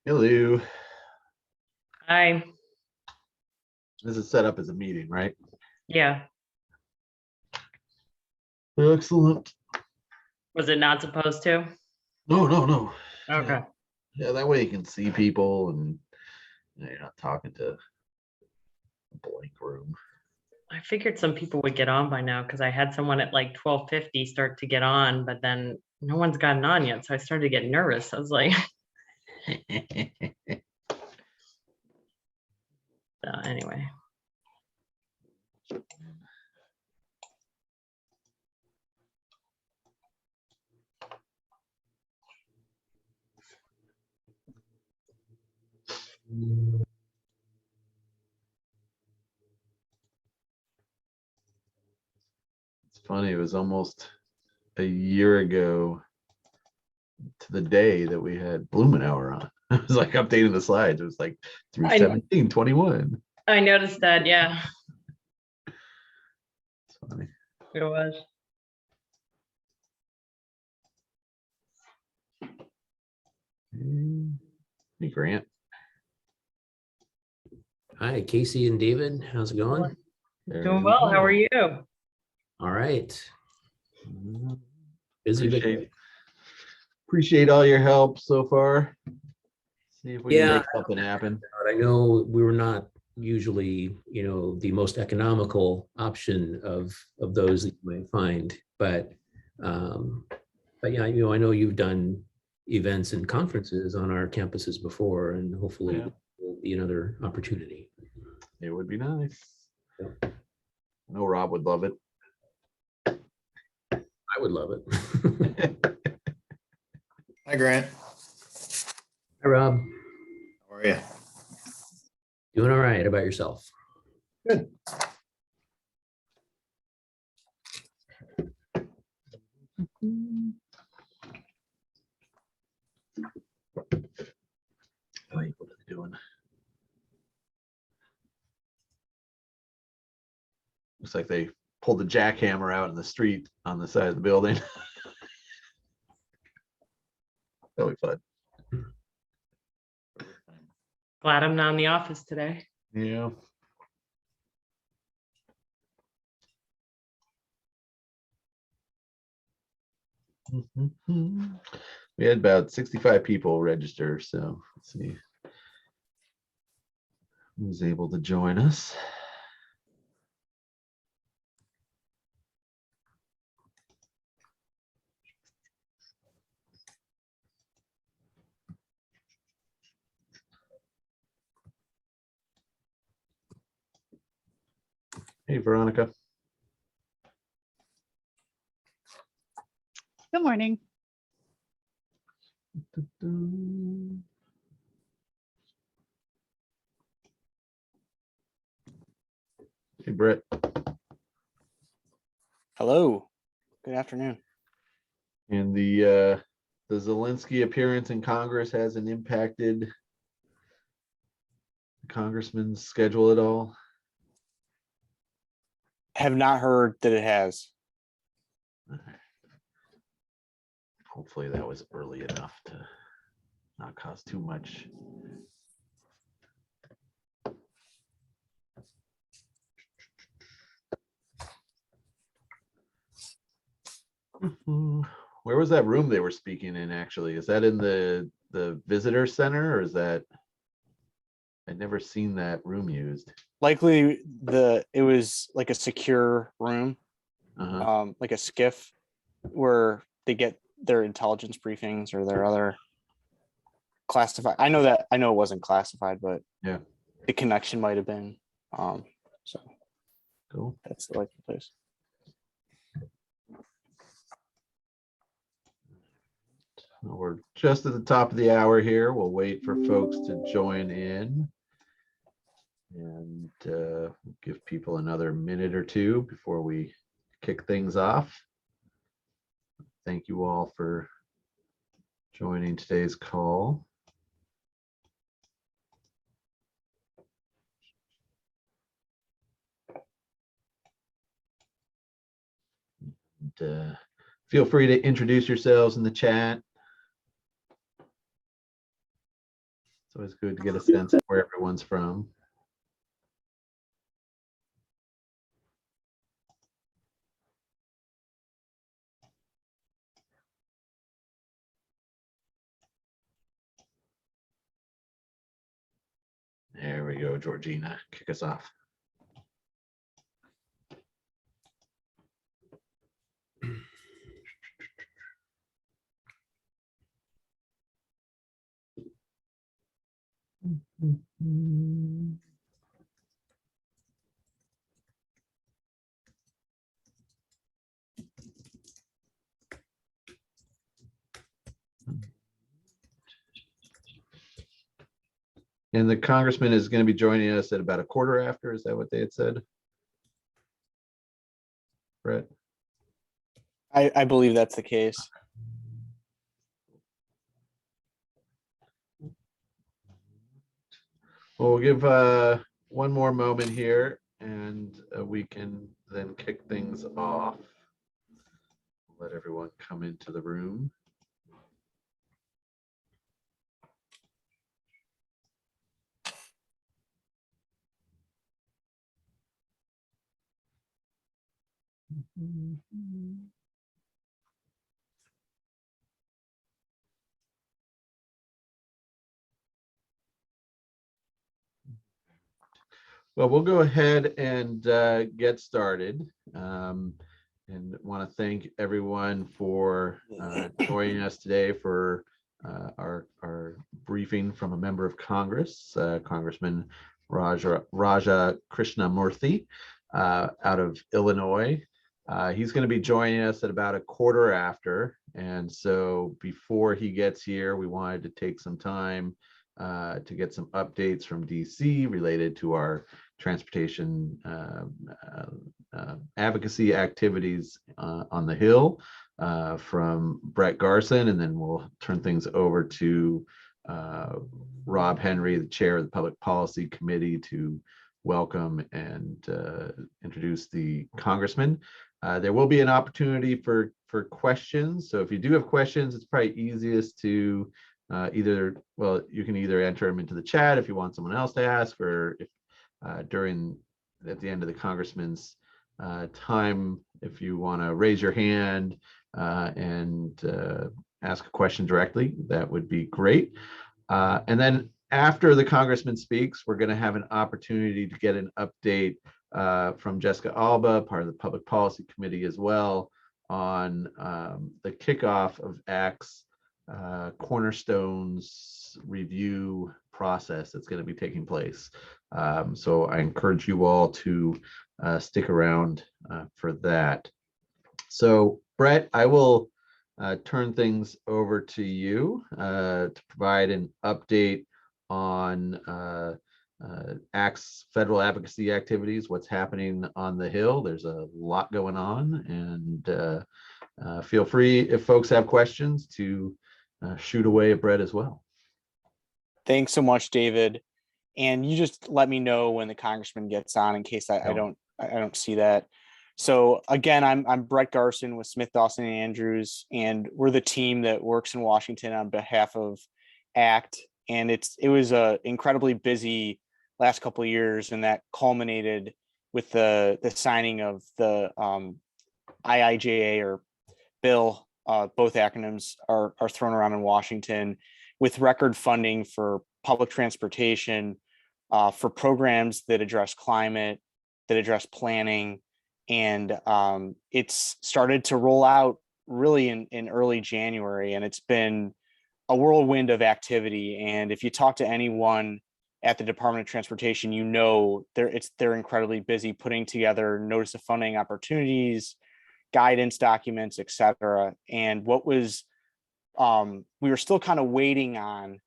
Hello. Hi. This is set up as a meeting, right? Yeah. Excellent. Was it not supposed to? No. Okay. Yeah, that way you can see people and you're not talking to a blank room. I figured some people would get on by now because I had someone at like 12:50 start to get on, but then no one's gotten on yet. So I started to get nervous. I was like, anyway. It's funny, it was almost a year ago to the day that we had Blumenauer on. I was like updating the slides. It was like 3/17/21. I noticed that, yeah. It's funny. It was. Hey, Grant. Hi, Casey and David. How's it going? Doing well. How are you? All right. Busy. Appreciate all your help so far. See if we can Yeah. make something happen. I know we were not usually, the most economical option of those that you might find. But yeah, I know you've done events and conferences on our campuses before, and hopefully Yeah. will be another opportunity. It would be nice. Yep. I know Rob would love it. I would love it. Hi, Grant. Hi, Rob. How are you? Doing all right. How about yourself? Good. Wait, what are they doing? Looks like they pulled the jackhammer out in the street on the side of the building. That'll be fun. Glad I'm not in the office today. Yeah. We had about 65 people register, so let's see who's able to join us. Hey, Veronica. Good morning. Hey, Brett. Hello. Good afternoon. And the Zelensky appearance in Congress hasn't impacted the congressman's schedule at all. Have not heard that it has. Hopefully that was early enough to not cause too much. Where was that room they were speaking in actually? Is that in the visitor center, or is that, I'd never seen that room used. Likely it was like a secure room, like a skiff where they get their intelligence briefings or their other classified. I know it wasn't classified, but Yeah. the connection might have been. So Cool. that's the likely place. We're just at the top of the hour here. We'll wait for folks to join in and give people another minute or two before we kick things off. Thank you all for joining today's call. And, feel free to introduce yourselves in the chat. It's always good to get a sense of where everyone's from. There we go, Georgina, kick us off. And the congressman is going to be joining us at about a quarter after. Is that what they had said? Brett? I believe that's the case. Well, we'll give one more moment here and we can then kick things off. Let everyone come into the room. Well, we'll go ahead and get started. And want to thank everyone for joining us today for our briefing from a member of Congress, Congressman Raja Krishnamoorthi out of Illinois. He's going to be joining us at about a quarter after. And so before he gets here, we wanted to take some time to get some updates from DC related to our transportation advocacy activities on the Hill from Brett Garson, and then we'll turn things over to Rob Henry, the chair of the Public Policy Committee, to welcome and introduce the congressman. There will be an opportunity for questions. So if you do have questions, it's probably easiest to you can either enter them into the chat if you want someone else to ask, or if at the end of the congressman's time, if you want to raise your hand and ask a question directly, that would be great. And then after the congressman speaks, we're going to have an opportunity to get an update from Jessica Alba, part of the Public Policy Committee as well, on the kickoff of ACT's cornerstones review process that's going to be taking place. So I encourage you all to stick around for that. So Brett, I will turn things over to you to provide an update on ACT's federal advocacy activities, what's happening on the Hill. There's a lot going on, and feel free, if folks have questions, to shoot away at Brett as well. Thanks so much, David. And you just let me know when the congressman gets on in case I don't see that. So again, I'm Brett Garson with Smith, Dawson, and Andrews, and we're the team that works in Washington on behalf of ACT. And it was a incredibly busy last couple of years, and that culminated with the signing of the IIJA or bill. Both acronyms are thrown around in Washington, with record funding for public transportation, for programs that address climate, that address planning. And it's started to roll out really in early January, and it's been a whirlwind of activity. And if you talk to anyone at the Department of Transportation, you know they're incredibly busy putting together notice of funding opportunities, guidance documents, etc. And what was we were still kind of waiting on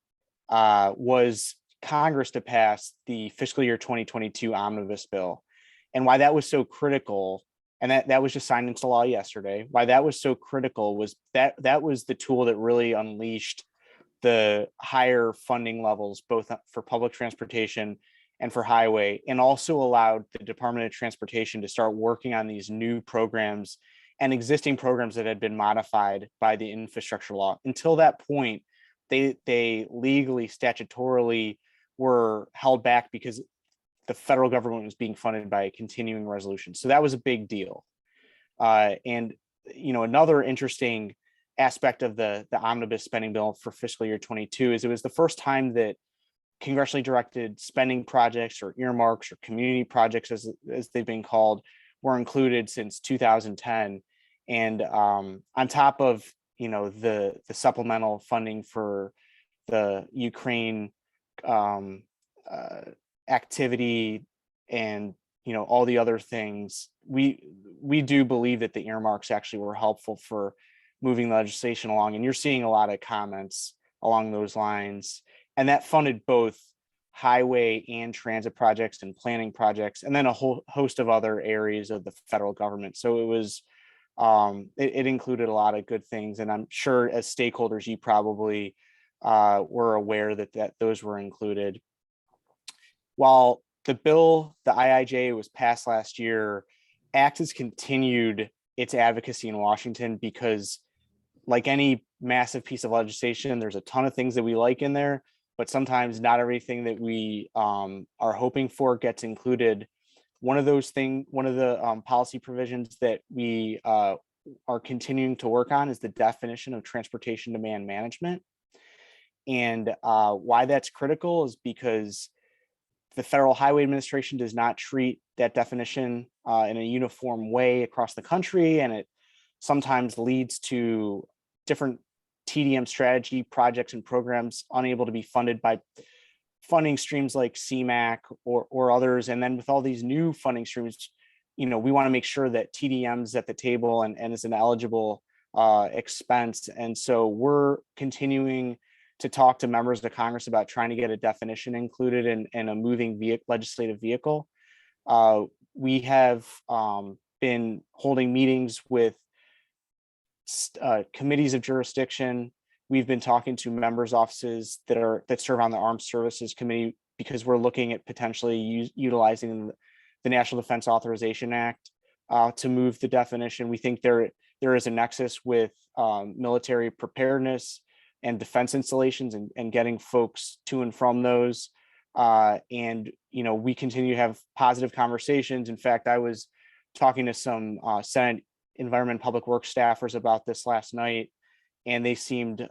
was Congress to pass the fiscal year 2022 omnibus bill. And why that was so critical, and that was just signed into law yesterday, why that was so critical was that was the tool that really unleashed the higher funding levels, both for public transportation and for highway, and also allowed the Department of Transportation to start working on these new programs and existing programs that had been modified by the infrastructure law. Until that point, they legally, statutorily were held back because the federal government was being funded by a continuing resolution. So that was a big deal. And another interesting aspect of the omnibus spending bill for fiscal year 22 is it was the first time that congressionally directed spending projects or earmarks or community projects, as they've been called, were included since 2010. And on top of the supplemental funding for the Ukraine activity and all the other things, we do believe that the earmarks actually were helpful for moving legislation along. And you're seeing a lot of comments along those lines. And that funded both highway and transit projects and planning projects, and then a whole host of other areas of the federal government. So it was it included a lot of good things. And I'm sure as stakeholders, you probably were aware that those were included. While the bill, the IIJA, was passed last year, ACT has continued its advocacy in Washington because, like any massive piece of legislation, there's a ton of things that we like in there, but sometimes not everything that we are hoping for gets included. One of the policy provisions that we are continuing to work on is the definition of transportation demand management. And why that's critical is because the Federal Highway Administration does not treat that definition in a uniform way across the country, and it sometimes leads to different TDM strategy projects and programs unable to be funded by funding streams like CMAQ or others. And then with all these new funding streams, we want to make sure that TDM's at the table and is an eligible expense. And so we're continuing to talk to members of Congress about trying to get a definition included in a moving legislative vehicle. We have been holding meetings with committees of jurisdiction. We've been talking to members' offices that serve on the Armed Services Committee, because we're looking at potentially utilizing the National Defense Authorization Act to move the definition. We think there is a nexus with military preparedness and defense installations and getting folks to and from those. And we continue to have positive conversations. In fact, I was talking to some Senate Environment and Public Works staffers about this last night, and they seemed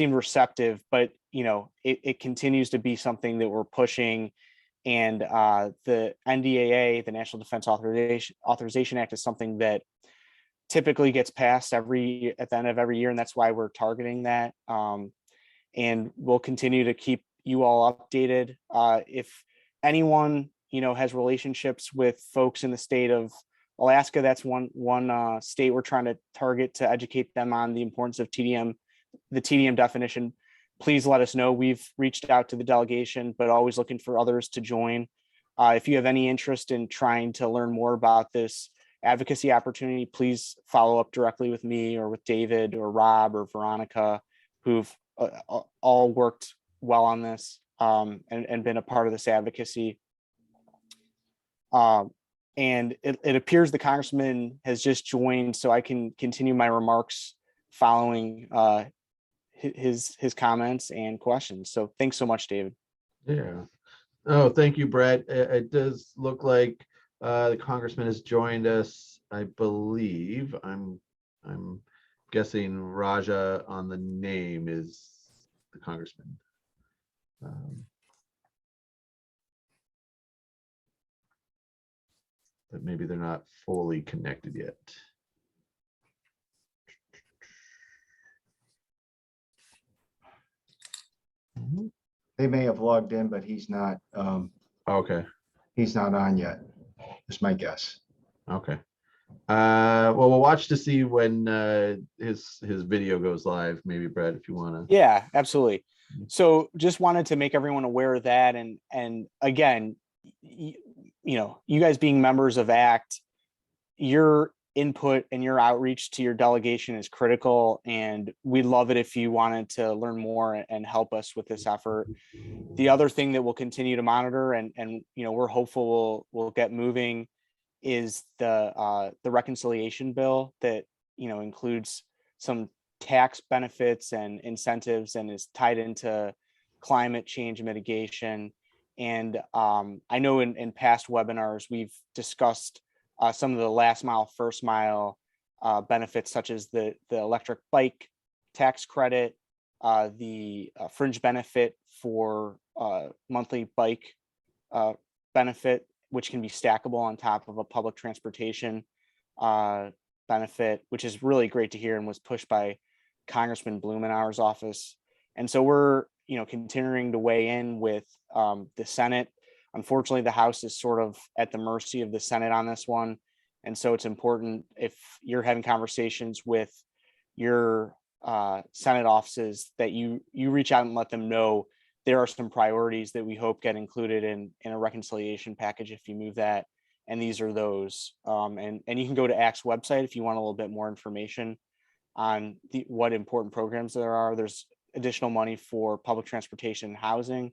receptive. But it continues to be something that we're pushing. And the NDAA, the National Defense Authorization Act, is something that typically gets passed at the end of every year, and that's why we're targeting that. And we'll continue to keep you all updated. If anyone has relationships with folks in the state of Alaska, that's one state we're trying to target to educate them on the importance of TDM, the TDM definition. Please let us know. We've reached out to the delegation, but always looking for others to join. If you have any interest in trying to learn more about this advocacy opportunity, please follow up directly with me or with David or Rob or Veronica, who've all worked well on this and been a part of this advocacy. And it appears the congressman has just joined, so I can continue my remarks following his comments and questions. So thanks so much, David. Yeah. Oh, thank you, Brett. It does look like the congressman has joined us, I believe. I'm guessing Raja on the name is the congressman. But maybe they're not fully connected yet. They may have logged in, but he's not. Okay. He's not on yet. Is my guess. Okay. Well, we'll watch to see when his video goes live. Maybe Brett, if you want to. Yeah, absolutely. So just wanted to make everyone aware of that. And again, you guys being members of ACT, your input and your outreach to your delegation is critical, and we'd love it if you wanted to learn more and help us with this effort. The other thing that we'll continue to monitor and we're hopeful we'll get moving is the reconciliation bill that includes some tax benefits and incentives and is tied into climate change mitigation. And I know in past webinars we've discussed some of the last mile, first mile benefits, such as the electric bike tax credit, the fringe benefit for monthly bike benefit, which can be stackable on top of a public transportation benefit, which is really great to hear and was pushed by Congressman Blumenauer's office. And so we're continuing to weigh in with the Senate. Unfortunately, the House is sort of at the mercy of the Senate on this one. And so it's important, if you're having conversations with your Senate offices, that you reach out and let them know there are some priorities that we hope get included in a reconciliation package if you move that. And these are those. And you can go to ACT's website if you want a little bit more information on what important programs there are. There's additional money for public transportation and housing.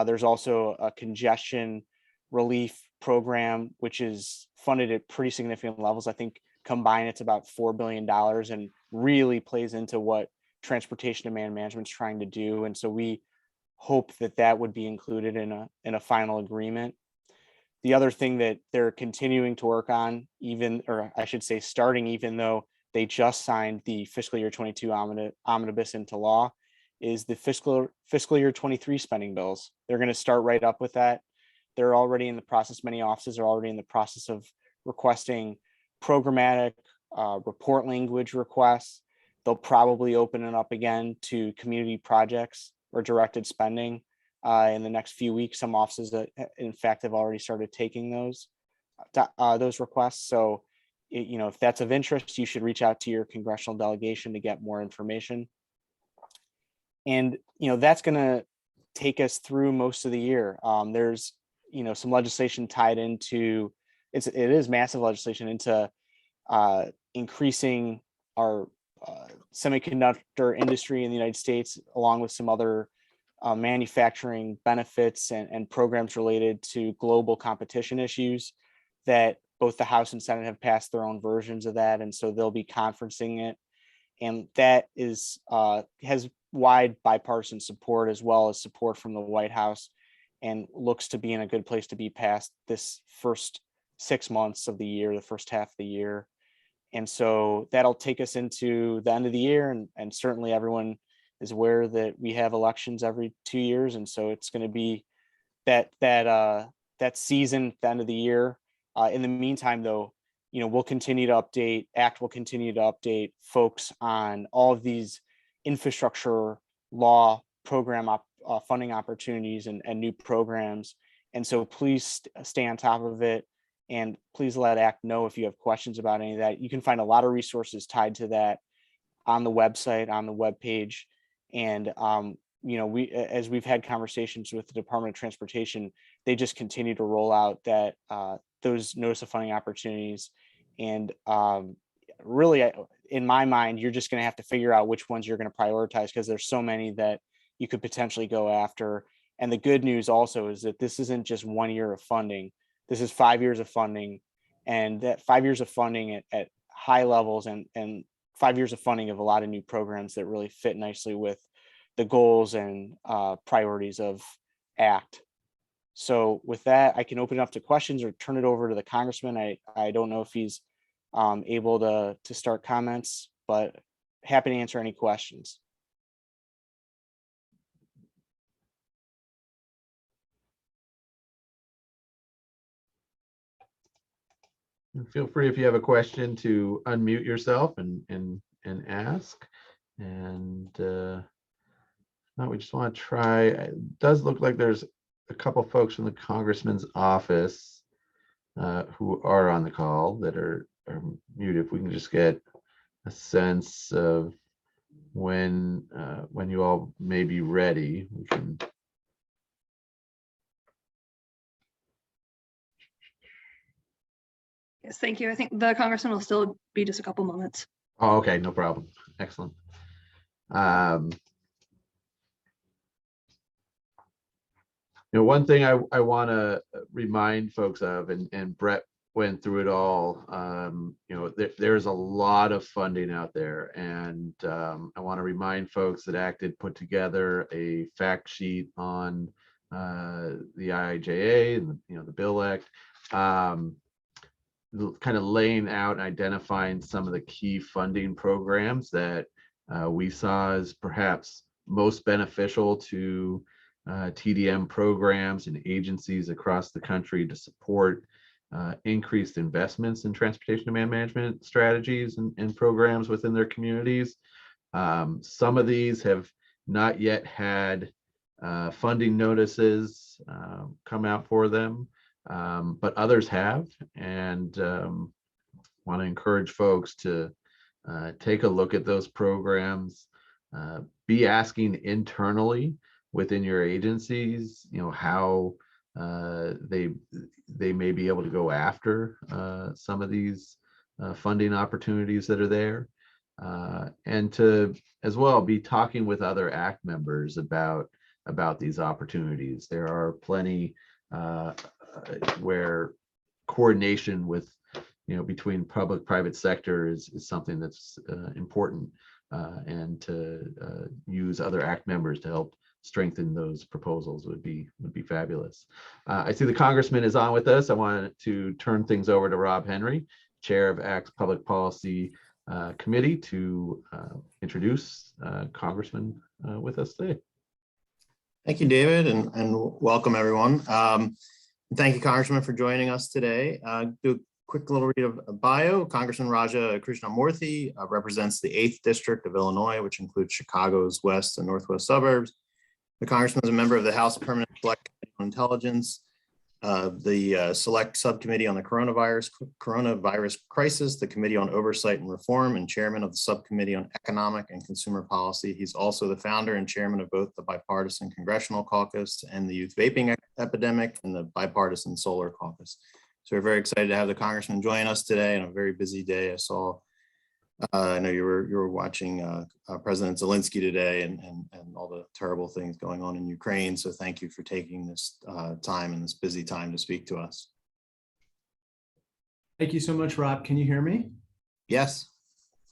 There's also a congestion relief program, which is funded at pretty significant levels. I think combined, it's about $4 billion and really plays into what transportation demand management is trying to do. And so we hope that would be included in a final agreement. The other thing that they're continuing to work on, starting, even though they just signed the fiscal year 22 omnibus into law, is the fiscal year 23 spending bills. They're going to start right up with that. they're already in the process, many offices are already in the process of requesting programmatic report language requests. They'll probably open it up again to community projects or directed spending in the next few weeks. Some offices that in fact have already started taking those requests. So, if that's of interest, you should reach out to your congressional delegation to get more information. And, that's going to take us through most of the year. There's, some legislation tied into, it is massive legislation into increasing our semiconductor industry in the United States, along with some other manufacturing benefits and programs related to global competition issues that both the House and Senate have passed their own versions of that. And so they'll be conferencing it. And that is has wide bipartisan support, as well as support from the White House, and looks to be in a good place to be passed this first 6 months of the year, the first half of the year. And so that'll take us into the end of the year. And certainly everyone is aware that we have elections every 2 years. And so it's going to be that season at the end of the year. In the meantime, though, we'll continue to update, ACT will continue to update folks on all of these infrastructure law program funding opportunities and new programs. And so please stay on top of it. And please let ACT know if you have questions about any of that. You can find a lot of resources tied to that on the website, on the webpage. And, as we've had conversations with the Department of Transportation, they just continue to roll out that those notice of funding opportunities. And really, in my mind, you're just going to have to figure out which ones you're going to prioritize, because there's so many that you could potentially go after. And the good news also is that this isn't just 1 year of funding. This is 5 years of funding, and that 5 years of funding at high levels and 5 years of funding of a lot of new programs that really fit nicely with the goals and priorities of ACT. So with that, I can open it up to questions or turn it over to the congressman. I don't know if he's able to start comments, but happy to answer any questions. And feel free, if you have a question, to unmute yourself and ask. And now we just want to try. It does look like there's a couple folks from the congressman's office who are on the call that are muted. If we can just get a sense of when you all may be ready, we can. Yes, thank you. I think the congressman will still be just a couple moments. Oh, okay, no problem. Excellent. One thing I want to remind folks of, and Brett went through it all, there's a lot of funding out there. And I want to remind folks that ACT did put together a fact sheet on the IIJA and the Bill Act, kind of laying out and identifying some of the key funding programs that we saw as perhaps most beneficial to TDM programs and agencies across the country to support increased investments in transportation demand management strategies and programs within their communities. Some of these have not yet had funding notices come out for them, but others have, and want to encourage folks to take a look at those programs, be asking internally within your agencies, how they may be able to go after some of these funding opportunities that are there, and to as well be talking with other ACT members about these opportunities. There are plenty where coordination with between public-private sector is something that's important, and to use other ACT members to help strengthen those proposals would be fabulous. I see the congressman is on with us. I wanted to turn things over to Rob Henry, chair of ACT's Public Policy Committee, to introduce Congressman with us today. Thank you, David, and welcome everyone. Thank you, Congressman, for joining us today. Do a quick little read of a bio. Congressman Raja Krishnamoorthi represents the 8th District of Illinois, which includes Chicago's west and northwest suburbs. The Congressman is a member of the House Permanent Select Committee on Intelligence, the Select Subcommittee on the Coronavirus Crisis, the Committee on Oversight and Reform, and Chairman of the Subcommittee on Economic and Consumer Policy. He's also the founder and chairman of both the Bipartisan Congressional Caucus and the Youth Vaping Epidemic and the Bipartisan Solar Caucus. So we're very excited to have the Congressman join us today on a very busy day. I know you were watching President Zelensky today and all the terrible things going on in Ukraine. So thank you for taking this time and this busy time to speak to us. Thank you so much, Rob. Can you hear me? Yes.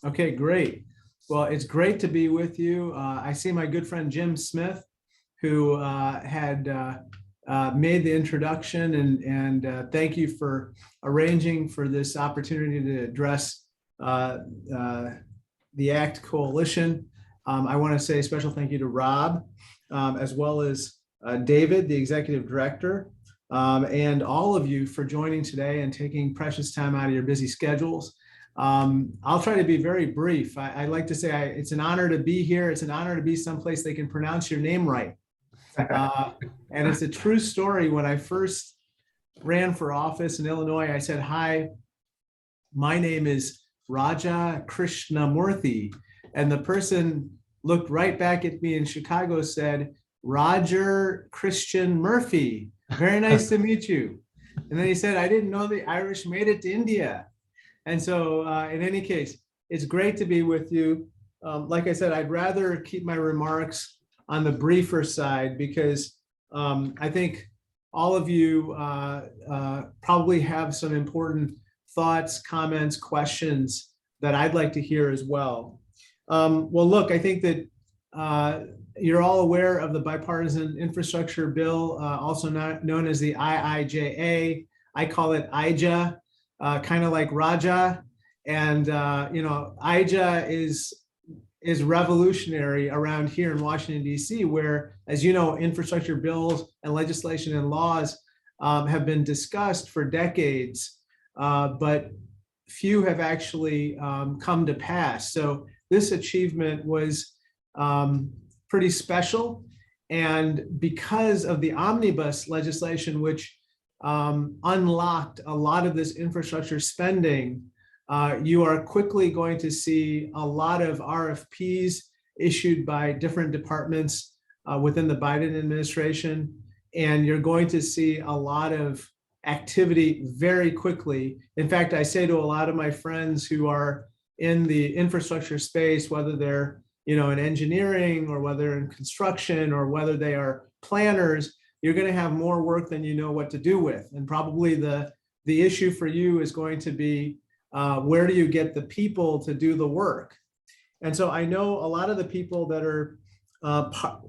Okay, great. Well, it's great to be with you. I see my good friend Jim Smith, who had made the introduction, and thank you for arranging for this opportunity to address the ACT Coalition. I want to say a special thank you to Rob, as well as David, the Executive Director, and all of you for joining today and taking precious time out of your busy schedules. I'll try to be very brief. I like to say it's an honor to be here. It's an honor to be someplace they can pronounce your name right. And it's a true story. When I first ran for office in Illinois, I said, "Hi, my name is Raja Krishnamoorthi." And the person looked right back at me in Chicago, said, "Roger Christian Murphy. Very nice to meet you." And then he said, "I didn't know the Irish made it to India." And so in any case, it's great to be with you. Like I said, I'd rather keep my remarks on the briefer side because I think all of you probably have some important thoughts, comments, questions that I'd like to hear as well. Well, look, I think that you're all aware of the bipartisan infrastructure bill, also known as the IIJA. I call it IJA, kind of like Raja. And, IJA is revolutionary around here in Washington, D.C., where, as you know, infrastructure bills and legislation and laws have been discussed for decades, but few have actually come to pass. So this achievement was pretty special. And because of the omnibus legislation, which unlocked a lot of this infrastructure spending, you are quickly going to see a lot of RFPs issued by different departments within the Biden administration. And you're going to see a lot of activity very quickly. In fact, I say to a lot of my friends who are in the infrastructure space, whether they're in engineering or whether in construction or whether they are planners, you're going to have more work than you know what to do with. And probably the issue for you is going to be where do you get the people to do the work? And so I know a lot of the people that are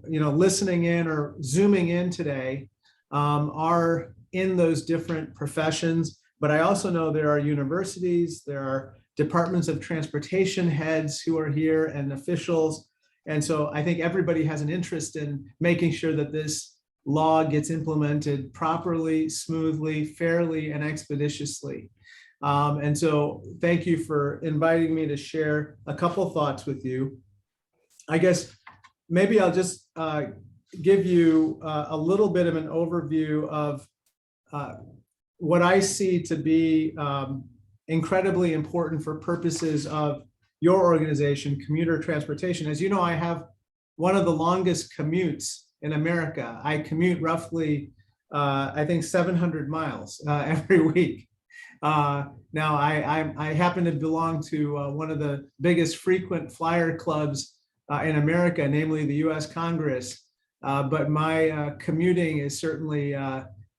listening in or zooming in today are in those different professions, but I also know there are universities, there are departments of transportation heads who are here and officials. And so I think everybody has an interest in making sure that this law gets implemented properly, smoothly, fairly, and expeditiously. And so thank you for inviting me to share a couple thoughts with you. I guess maybe I'll just give you a little bit of an overview of what I see to be incredibly important for purposes of your organization, commuter transportation. As you know, I have one of the longest commutes in America. I commute roughly, I think 700 miles every week. Now, I happen to belong to one of the biggest frequent flyer clubs in America, namely the US Congress. But my commuting is certainly,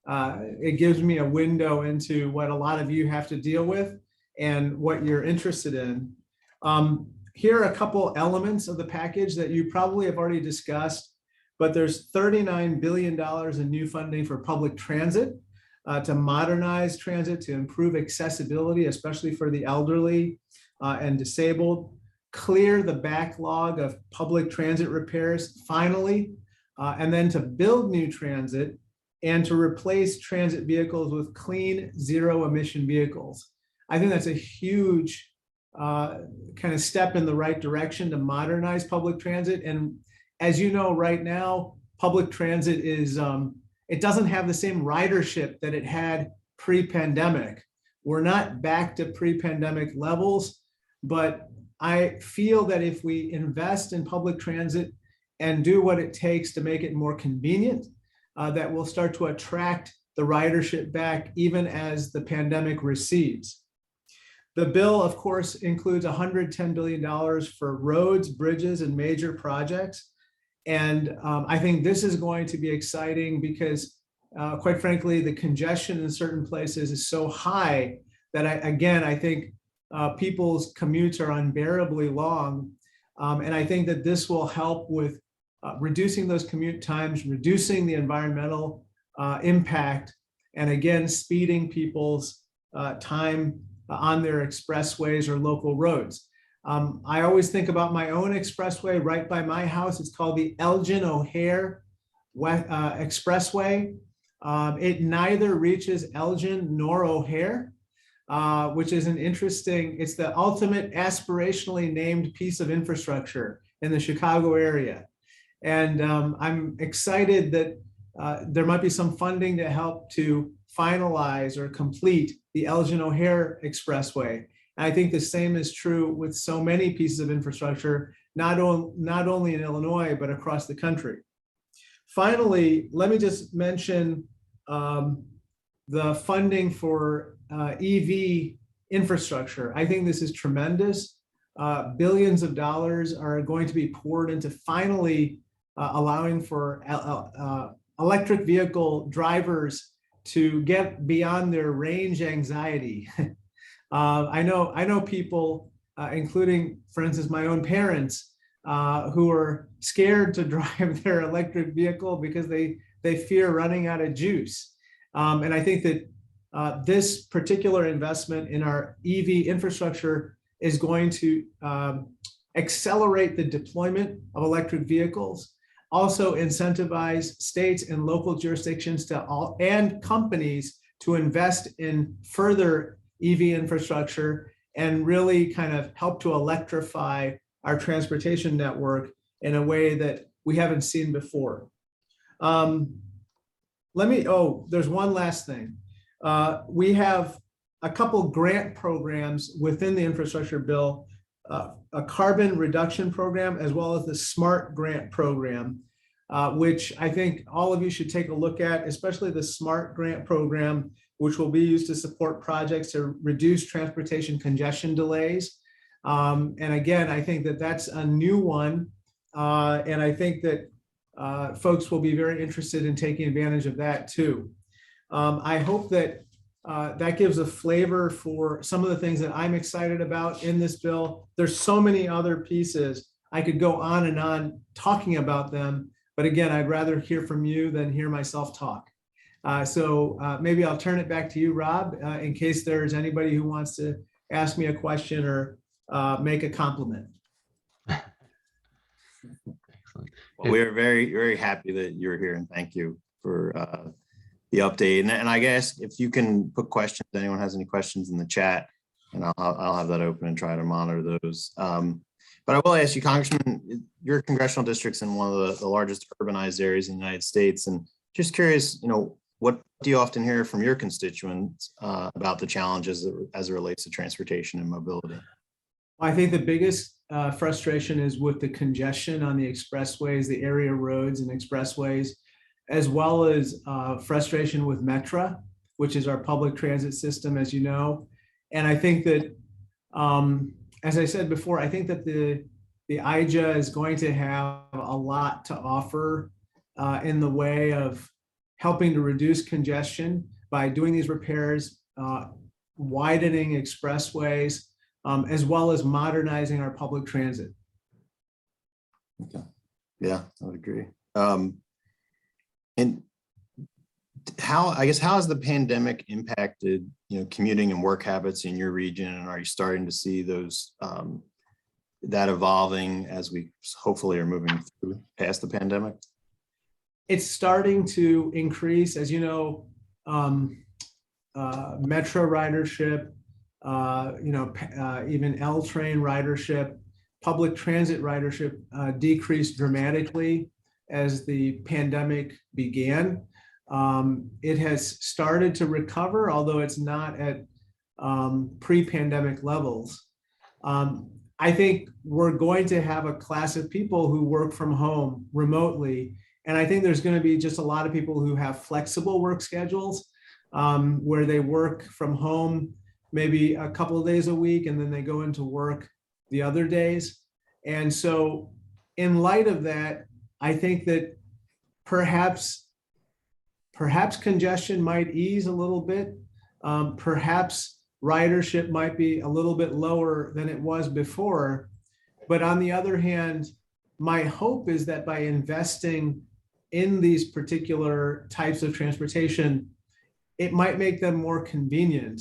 it gives me a window into what a lot of you have to deal with and what you're interested in. Here are a couple elements of the package that you probably have already discussed, but there's $39 billion in new funding for public transit to modernize transit, to improve accessibility, especially for the elderly and disabled, clear the backlog of public transit repairs finally, and then to build new transit and to replace transit vehicles with clean, zero emission vehicles. I think that's a huge kind of step in the right direction to modernize public transit. And as you know, right now, public transit is, it doesn't have the same ridership that it had pre-pandemic. We're not back to pre-pandemic levels, but I feel that if we invest in public transit and do what it takes to make it more convenient, that we'll start to attract the ridership back even as the pandemic recedes. The bill, of course, includes $110 billion for roads, bridges, and major projects. And I think this is going to be exciting because, quite frankly, the congestion in certain places is so high that, I think people's commutes are unbearably long. And I think that this will help with reducing those commute times, reducing the environmental impact, and again, speeding people's time on their expressways or local roads. I always think about my own expressway right by my house. It's called the Elgin O'Hare Expressway. It neither reaches Elgin nor O'Hare, which is an interesting, it's the ultimate aspirationally named piece of infrastructure in the Chicago area. And I'm excited that there might be some funding to help to finalize or complete the Elgin O'Hare Expressway. And I think the same is true with so many pieces of infrastructure, not only in Illinois, but across the country. Finally, let me just mention the funding for EV infrastructure. I think this is tremendous. Billions of dollars are going to be poured into finally allowing for electric vehicle drivers to get beyond their range anxiety. I know people, including, for instance, my own parents, who are scared to drive their electric vehicle because they fear running out of juice. And I think that this particular investment in our EV infrastructure is going to accelerate the deployment of electric vehicles, also incentivize states and local jurisdictions and companies to invest in further EV infrastructure and really kind of help to electrify our transportation network in a way that we haven't seen before. There's one last thing. We have a couple grant programs within the infrastructure bill, a carbon reduction program, as well as the SMART grant program, which I think all of you should take a look at, especially the SMART grant program, which will be used to support projects to reduce transportation congestion delays. And again, I think that that's a new one. And I think that folks will be very interested in taking advantage of that too. I hope that that gives a flavor for some of the things that I'm excited about in this bill. There's so many other pieces. I could go on and on talking about them, but again, I'd rather hear from you than hear myself talk. So maybe I'll turn it back to you, Rob, in case there's anybody who wants to ask me a question or make a compliment. Well, we're very, very happy that you're here, and thank you for the update. And I guess if you can put questions, anyone has any questions in the chat, and I'll have that open and try to monitor those. But I will ask you, Congressman, your congressional district's in one of the largest urbanized areas in the United States, and just curious, what do you often hear from your constituents about the challenges as it relates to transportation and mobility? I think the biggest frustration is with the congestion on the expressways, the area roads and expressways, as well as frustration with Metra, which is our public transit system, as you know. And I think that, as I said before, I think that the IJA is going to have a lot to offer in the way of helping to reduce congestion by doing these repairs, widening expressways, as well as modernizing our public transit. Okay. Yeah, I would agree. And how has the pandemic impacted, commuting and work habits in your region? And are you starting to see those, that evolving as we hopefully are moving through past the pandemic? it's starting to increase, as you know, metro ridership, even L train ridership, public transit ridership decreased dramatically as the pandemic began. It has started to recover, although it's not at pre-pandemic levels. I think we're going to have a class of people who work from home remotely. And I think there's going to be just a lot of people who have flexible work schedules where they work from home maybe a couple of days a week and then they go into work the other days. And so in light of that, I think that perhaps congestion might ease a little bit. Perhaps ridership might be a little bit lower than it was before. But on the other hand, my hope is that by investing in these particular types of transportation, it might make them more convenient.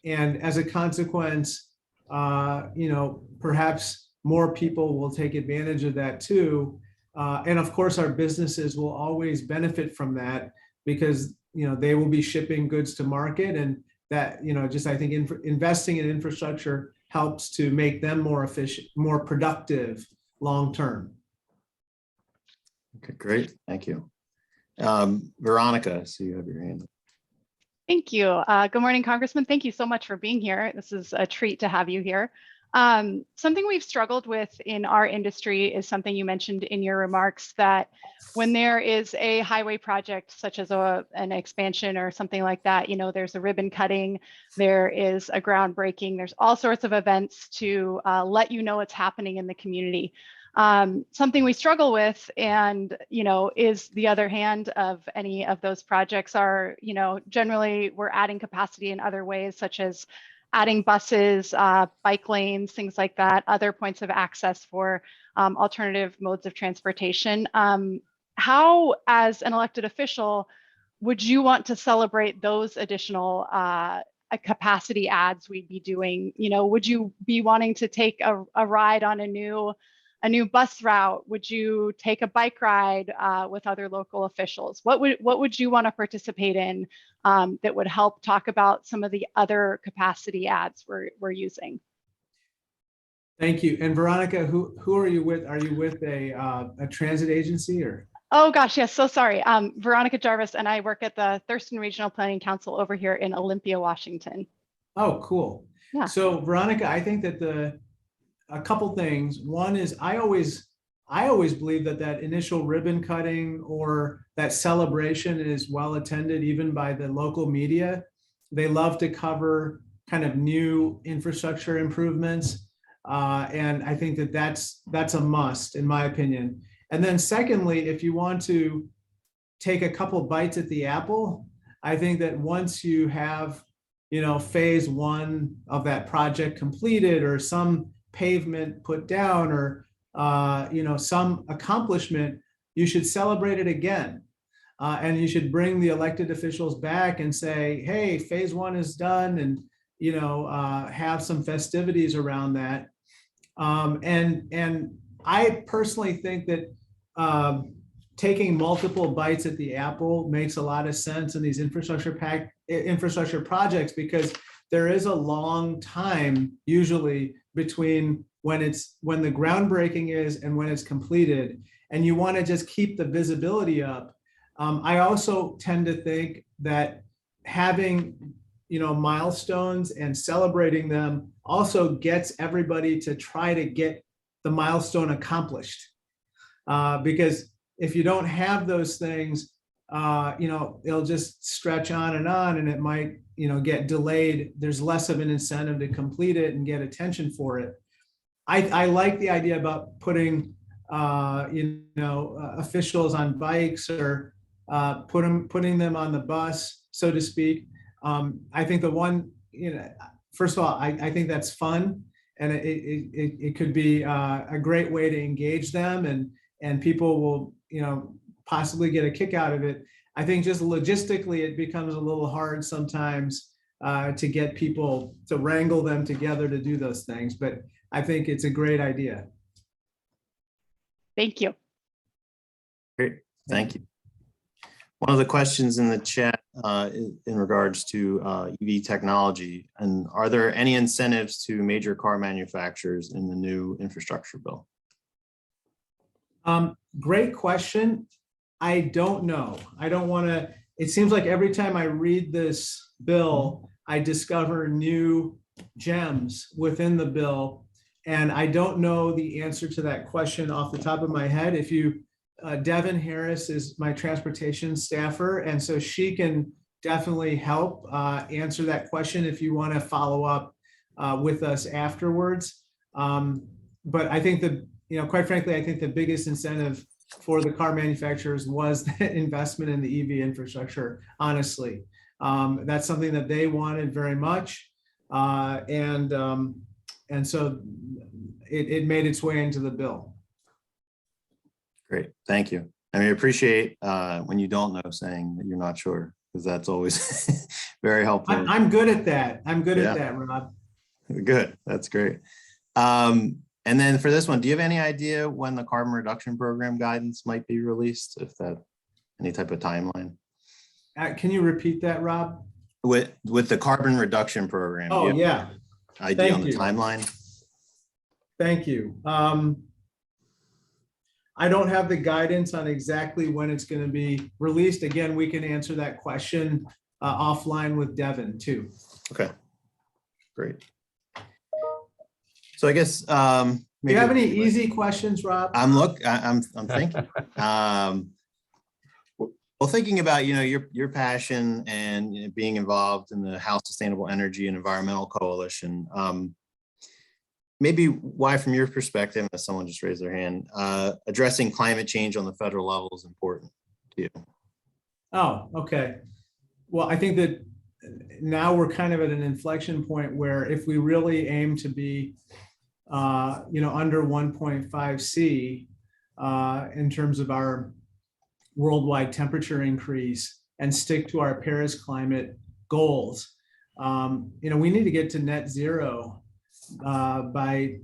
And as a consequence, perhaps more people will take advantage of that too. And of course, our businesses will always benefit from that because, they will be shipping goods to market, and that, I think investing in infrastructure helps to make them more efficient, more productive long-term. Okay, great. Thank you. Veronica, so you have your hand. Thank you. Good morning, Congressman. Thank you so much for being here. This is a treat to have you here. Something we've struggled with in our industry is something you mentioned in your remarks, that when there is a highway project, such as an expansion or something like that, there's a ribbon cutting, there is a groundbreaking, there's all sorts of events to let you know what's happening in the community. Something we struggle with, and is the other hand of any of those projects are, generally we're adding capacity in other ways, such as adding buses, bike lanes, things like that, other points of access for alternative modes of transportation. How, as an elected official, would you want to celebrate those additional capacity adds we'd be doing? Would you be wanting to take a ride on a new bus route? Would you take a bike ride with other local officials? What would you want to participate in that would help talk about some of the other capacity adds we're using? Thank you. And Veronica, who are you with? Are you with a transit agency or? Oh gosh, yes, so sorry. Veronica Jarvis, and I work at the Thurston Regional Planning Council over here in Olympia, Washington. Oh, cool. Yeah. So Veronica, I think that a couple things. One is I always believe that initial ribbon cutting or that celebration is well attended even by the local media. They love to cover kind of new infrastructure improvements. And I think that that's a must, in my opinion. And then secondly, if you want to take a couple bites at the apple, I think that once you have, phase one of that project completed, or some pavement put down, or some accomplishment, you should celebrate it again. And you should bring the elected officials back and say, hey, phase one is done, and have some festivities around that. And I personally think that taking multiple bites at the apple makes a lot of sense in these infrastructure projects, because there is a long time usually between when the groundbreaking is and when it's completed, and you want to just keep the visibility up. I also tend to think that having milestones and celebrating them also gets everybody to try to get the milestone accomplished, because if you don't have those things, it'll just stretch on, and it might get delayed. There's less of an incentive to complete it and get attention for it. I like the idea about putting officials on bikes, or putting them on the bus, so to speak. I think first of all, I think that's fun, and it could be a great way to engage them, and people will possibly get a kick out of it. I think just logistically, it becomes a little hard sometimes to get people, to wrangle them together to do those things, but I think it's a great idea. Thank you. Great, thank you. One of the questions in the chat in regards to EV technology, and are there any incentives to major car manufacturers in the new infrastructure bill? Great question. I don't know. I don't want to, it seems like every time I read this bill, I discover new gems within the bill. And I don't know the answer to that question off the top of my head. If you, Devin Harris is my transportation staffer, and so she can definitely help answer that question if you want to follow up with us afterwards. But I think that, quite frankly, I think the biggest incentive for the car manufacturers was the investment in the EV infrastructure, honestly. That's something that they wanted very much. And so it made its way into the bill. Great, thank you. I mean, I appreciate when you don't know saying that you're not sure, because that's always very helpful. I'm good at that. I'm good at that, Rob. Good, that's great. And then for this one, do you have any idea when the carbon reduction program guidance might be released? If that, any type of timeline? Can you repeat that, Rob? With the carbon reduction program. Oh, yeah. Idea on the timeline? Thank you. I don't have the guidance on exactly when it's going to be released. Again, we can answer that question offline with Devin too. Okay, great. So I guess do you have any easy questions, Rob? I'm thinking. Well, thinking about your passion and being involved in the House Sustainable Energy and Environmental Coalition. Maybe why, from your perspective, as someone just raised their hand, addressing climate change on the federal level is important to you? Oh, okay. Well, I think that now we're kind of at an inflection point where if we really aim to be, under 1.5 C in terms of our worldwide temperature increase and stick to our Paris climate goals, we need to get to net zero by,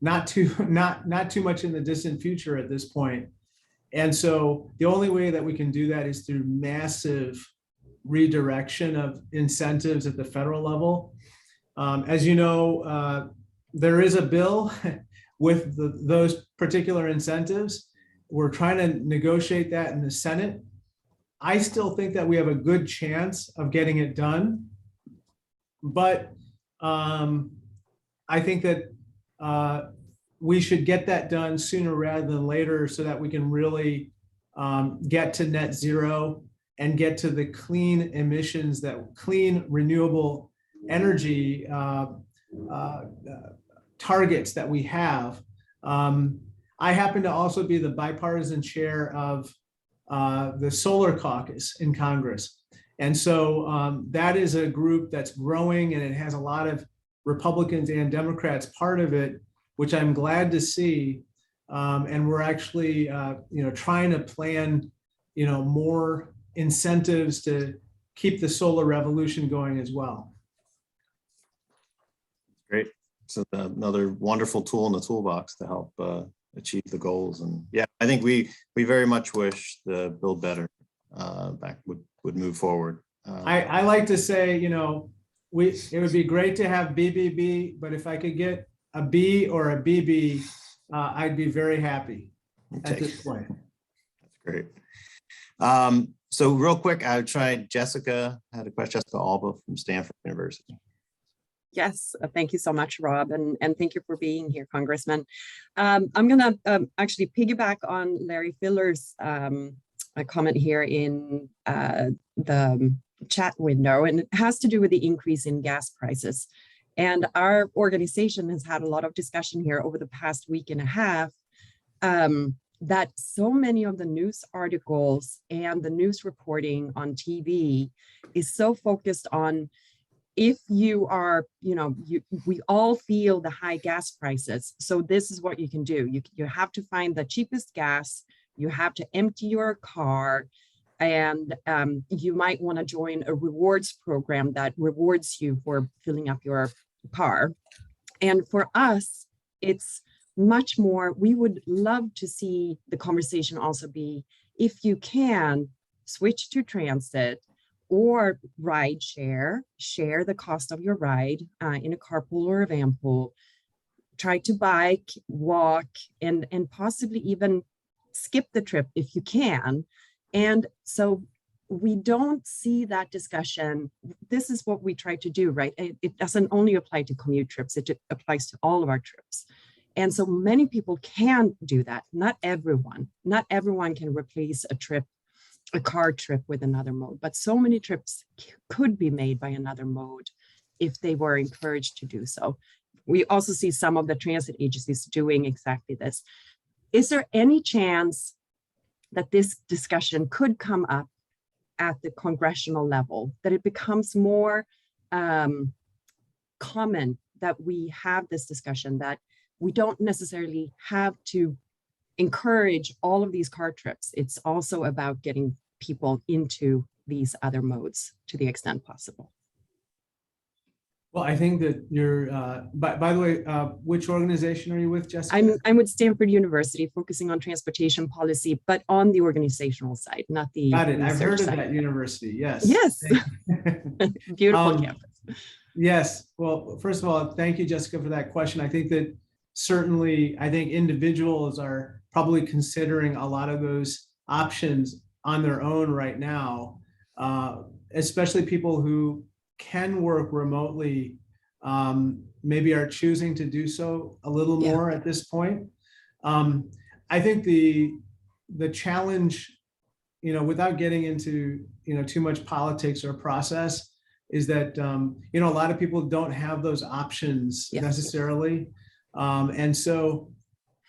not too much in the distant future at this point. And so the only way that we can do that is through massive redirection of incentives at the federal level. As you know, there is a bill with those particular incentives. We're trying to negotiate that in the Senate. I still think that we have a good chance of getting it done, but I think that we should get that done sooner rather than later so that we can really get to net zero and get to the clean emissions, that clean renewable energy targets that we have. I happen to also be the bipartisan chair of the Solar Caucus in Congress. And so that is a group that's growing, and it has a lot of Republicans and Democrats part of it, which I'm glad to see. And we're actually, trying to plan, more incentives to keep the solar revolution going as well. Great. So another wonderful tool in the toolbox to help achieve the goals. And yeah, I think we very much wish the Build Better would move forward. I like to say, it would be great to have BBB, but if I could get a B or a BB, I'd be very happy at this point. That's great. So real quick, I tried Jessica, had a question, Jessica Alba from Stanford University. Yes, thank you so much, Rob, and thank you for being here, Congressman. I'm going to actually piggyback on Larry Filler's comment here in the chat window, and it has to do with the increase in gas prices. And our organization has had a lot of discussion here over the past week and a half that so many of the news articles and the news reporting on TV is so focused on, if you are, we all feel the high gas prices. So this is what you can do. You have to find the cheapest gas. You have to empty your car, and you might want to join a rewards program that rewards you for filling up your car. And for us, it's much more, we would love to see the conversation also be, if you can, switch to transit or ride share the cost of your ride in a carpool or a van pool. Try to bike, walk, and possibly even skip the trip if you can. And so we don't see that discussion. This is what we try to do, right? It doesn't only apply to commute trips, it applies to all of our trips. And so many people can do that. Not everyone can replace a car trip with another mode, but so many trips could be made by another mode if they were encouraged to do so. We also see some of the transit agencies doing exactly this. Is there any chance that this discussion could come up at the congressional level, that it becomes more common that we have this discussion, that we don't necessarily have to encourage all of these car trips? It's also about getting people into these other modes to the extent possible. Well, I think that you're, by the way, which organization are you with, Jessica? I'm with Stanford University, focusing on transportation policy, but on the organizational side, not the Got it. I've heard of side. that university. Yes. Yes. Beautiful campus. Yes. Well, first of all, thank you, Jessica, for that question. I think that certainly, I think individuals are probably considering a lot of those options on their own right now, especially people who can work remotely, maybe are choosing to do so a little more at this point. I think the challenge, without getting into, too much politics or process, is that, a lot of people don't have those options necessarily. And so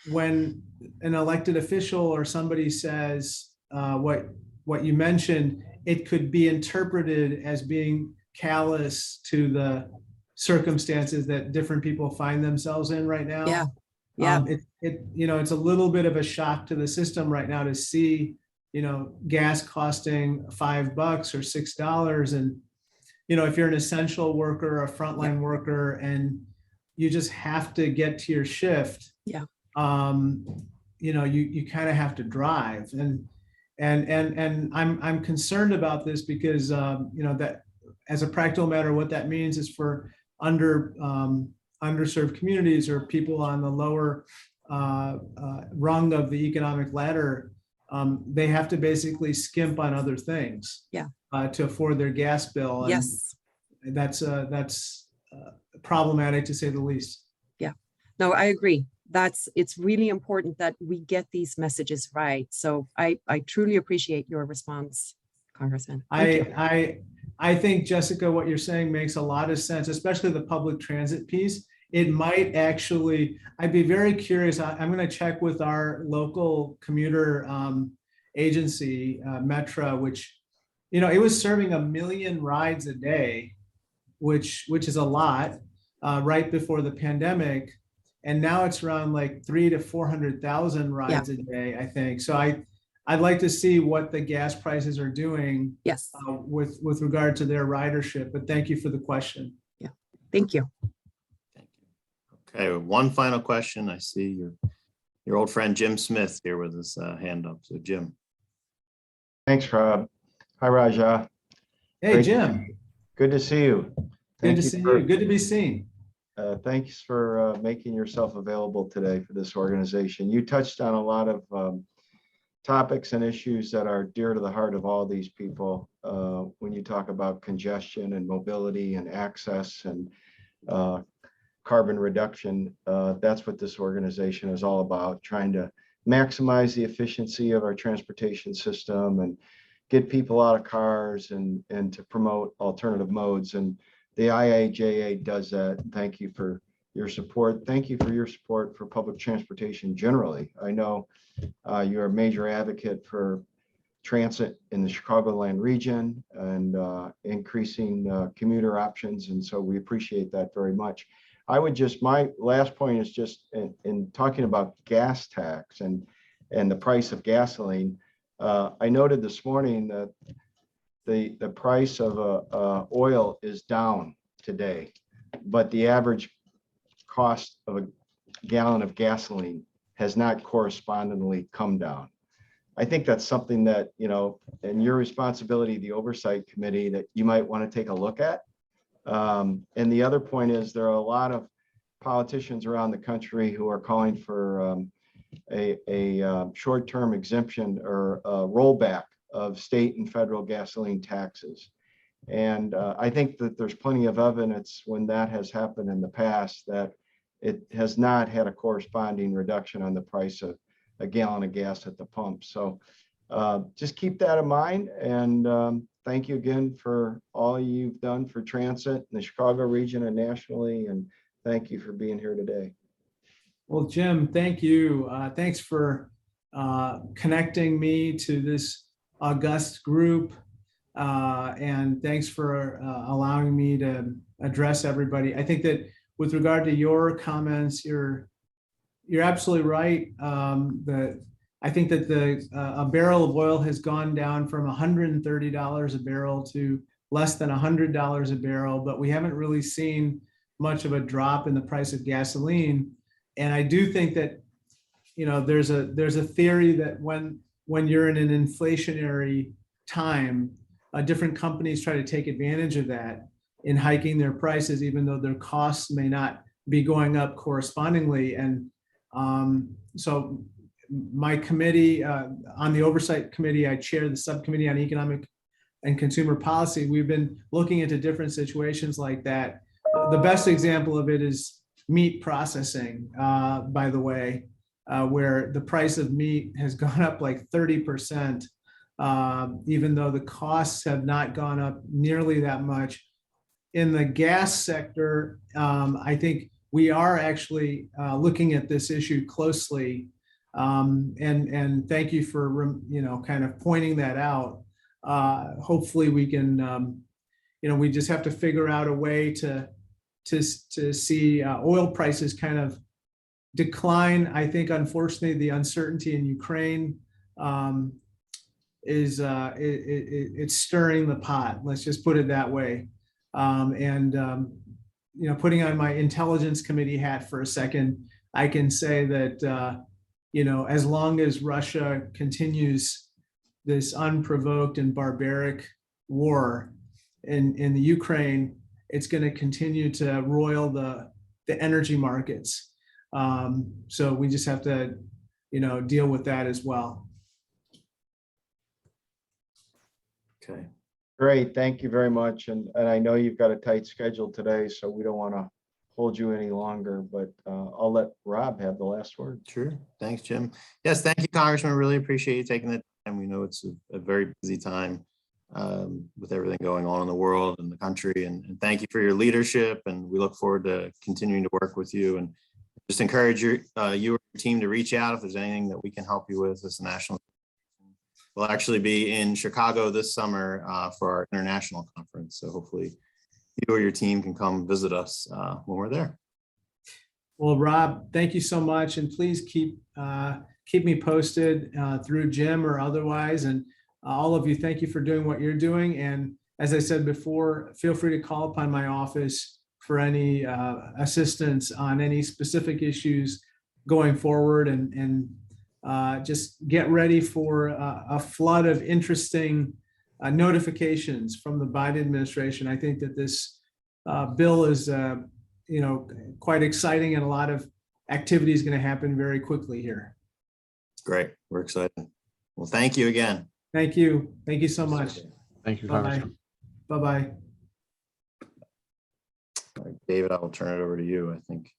when an elected official or somebody says what you mentioned, it could be interpreted as being callous to the circumstances that different people find themselves in right now. It's a little bit of a shock to the system right now to see, gas costing $5 or $6. And, if you're an essential worker, a frontline worker, and you just have to get to your shift, you kind of have to drive. And I'm concerned about this because, that as a practical matter, what that means is for underserved communities or people on the lower rung of the economic ladder, they have to basically skimp on other things to afford their gas bill. And that's problematic, to say the least. No, I agree. It's really important that we get these messages right. So I truly appreciate your response, Congressman. I think, Jessica, what you're saying makes a lot of sense, especially the public transit piece. It might actually, I'd be very curious. I'm going to check with our local commuter agency, Metra, which, it was serving 1 million rides a day, which is a lot right before the pandemic. And now it's around like 300,000 to 400,000 rides a day, I think. So I'd like to see what the gas prices are doing with regard to their ridership. But thank you for the question. Thank you. Thank you. Okay, one final question. I see your old friend Jim Smith here with his hand up. So Jim. Thanks, Rob. Hi, Raja. Hey, Jim. Good to see you. Good to see you. Good to be seen. Thanks for making yourself available today for this organization. You touched on a lot of topics and issues that are dear to the heart of all these people. When you talk about congestion and mobility and access and carbon reduction, that's what this organization is all about, trying to maximize the efficiency of our transportation system and get people out of cars and to promote alternative modes. And the IIJA does that. Thank you for your support. Thank you for your support for public transportation generally. I know you're a major advocate for transit in the Chicagoland region and increasing commuter options. And so we appreciate that very much. My last point is just in talking about gas tax and the price of gasoline. I noted this morning that the price of oil is down today, but the average cost of a gallon of gasoline has not correspondingly come down. I think that's something that, and your responsibility, the oversight committee, that you might want to take a look at. And the other point is there are a lot of politicians around the country who are calling for a short-term exemption or rollback of state and federal gasoline taxes. And I think that there's plenty of evidence when that has happened in the past that it has not had a corresponding reduction on the price of a gallon of gas at the pump. So just keep that in mind. And thank you again for all you've done for transit in the Chicago region and nationally. And thank you for being here today. Well, Jim, thank you. Thanks for connecting me to this august group. And thanks for allowing me to address everybody. I think that with regard to your comments, you're absolutely right. I think that a barrel of oil has gone down from $130 a barrel to less than $100 a barrel, but we haven't really seen much of a drop in the price of gasoline. And I do think that, there's a theory that when you're in an inflationary time, different companies try to take advantage of that in hiking their prices, even though their costs may not be going up correspondingly. And so my committee, on the oversight committee, I chair the subcommittee on economic and consumer policy. We've been looking into different situations like that. The best example of it is meat processing, by the way, where the price of meat has gone up like 30%, even though the costs have not gone up nearly that much. In the gas sector, I think we are actually looking at this issue closely. And thank you for, kind of pointing that out. Hopefully we can, we just have to figure out a way to see oil prices kind of decline. I think, unfortunately, the uncertainty in Ukraine is it's stirring the pot. Let's just put it that way. Putting on my intelligence committee hat for a second, I can say that, as long as Russia continues this unprovoked and barbaric war in the Ukraine, it's going to continue to roil the energy markets. So we just have to, deal with that as well. Okay. Great. Thank you very much. And I know you've got a tight schedule today, so we don't want to hold you any longer, but I'll let Rob have the last word. Sure. Thanks, Jim. Yes, thank you, Congressman. Really appreciate you taking the time. We know it's a very busy time with everything going on in the world and the country. And thank you for your leadership. And we look forward to continuing to work with you. And just encourage you and your team to reach out if there's anything that we can help you with as a national. We'll actually be in Chicago this summer for our international conference. So hopefully you or your team can come visit us when we're there. Well, Rob, thank you so much. And please keep me posted through Jim or otherwise. And all of you, thank you for doing what you're doing. And as I said before, feel free to call upon my office for any assistance on any specific issues going forward. And just get ready for a flood of interesting notifications from the Biden administration. I think that this bill is, quite exciting, and a lot of activity is going to happen very quickly here. Great. We're excited. Well, thank you again. Thank you. Thank you so much. Thank you, Bye-bye. Congressman. Bye-bye. All right, David, I will turn it over to you, I think.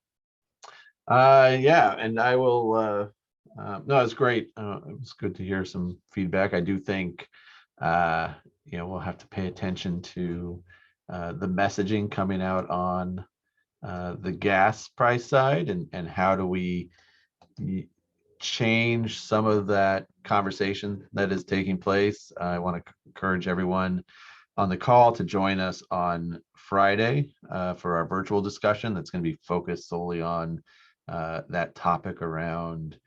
Yeah, and I will, no, it's great. It was good to hear some feedback. I do think, we'll have to pay attention to the messaging coming out on the gas price side, and how do we change some of that conversation that is taking place. I want to encourage everyone on the call to join us on Friday for our virtual discussion that's going to be focused solely on that topic around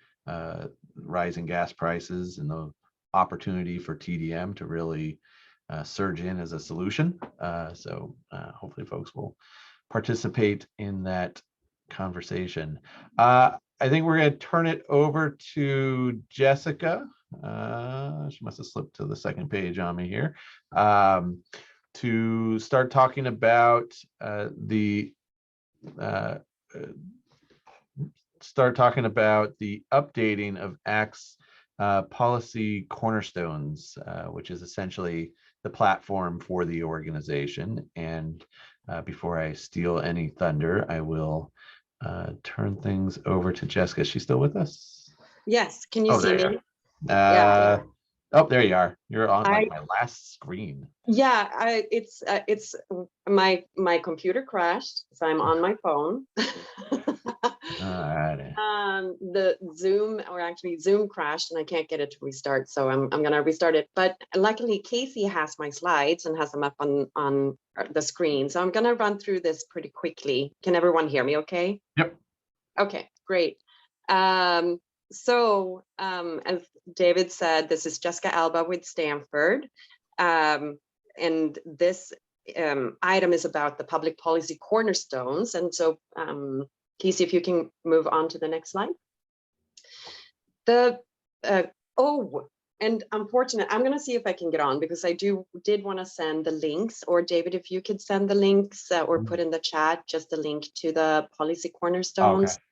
rising gas prices and the opportunity for TDM to really surge in as a solution. So hopefully folks will participate in that conversation. I think we're going to turn it over to Jessica She must have slipped to the second page on me here. To start talking about the updating of ACT's policy cornerstones, which is essentially the platform for the organization. And before I steal any thunder, I will turn things over to Jessica. Is she still with us? Yes, can you see me? Yeah. Oh, there you are. You're on like my last screen. Yeah, it's my computer crashed, so I'm on my phone. Alrighty. The Zoom crashed and I can't get it to restart, so I'm gonna restart it. But luckily Casey has my slides and has them up on the screen, so I'm gonna run through this pretty quickly. Can everyone hear me okay? Yep. Okay, great. So as David said, this is Jessica Alba with Stanford. And this item is about the public policy cornerstones. And so, Casey, if you can move on to the next slide. And unfortunately, I'm going to see if I can get on because I did want to send the links, or David, if you could send the links or put in the chat just the link to the policy cornerstones. Okay.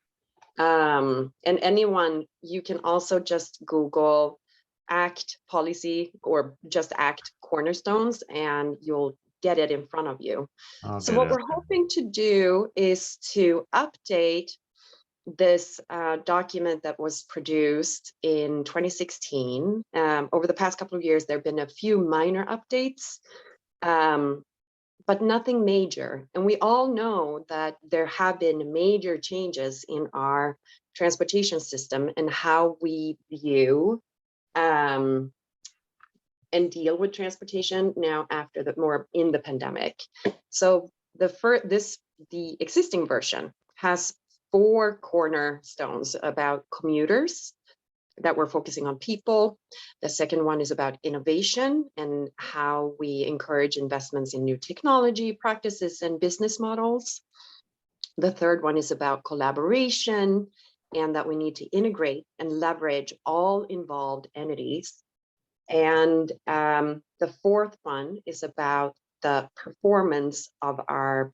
And anyone, you can also just Google ACT policy or just ACT cornerstones and you'll get it in front of you. So what we're hoping to do is to update this document that was produced in 2016. Over the past couple of years, there have been a few minor updates, but nothing major. And we all know that there have been major changes in our transportation system and how we view and deal with transportation now after the pandemic. So the existing version has 4 cornerstones about commuters, that we're focusing on people. The second one is about innovation and how we encourage investments in new technology, practices, and business models. The third one is about collaboration and that we need to integrate and leverage all involved entities. And the fourth one is about the performance of our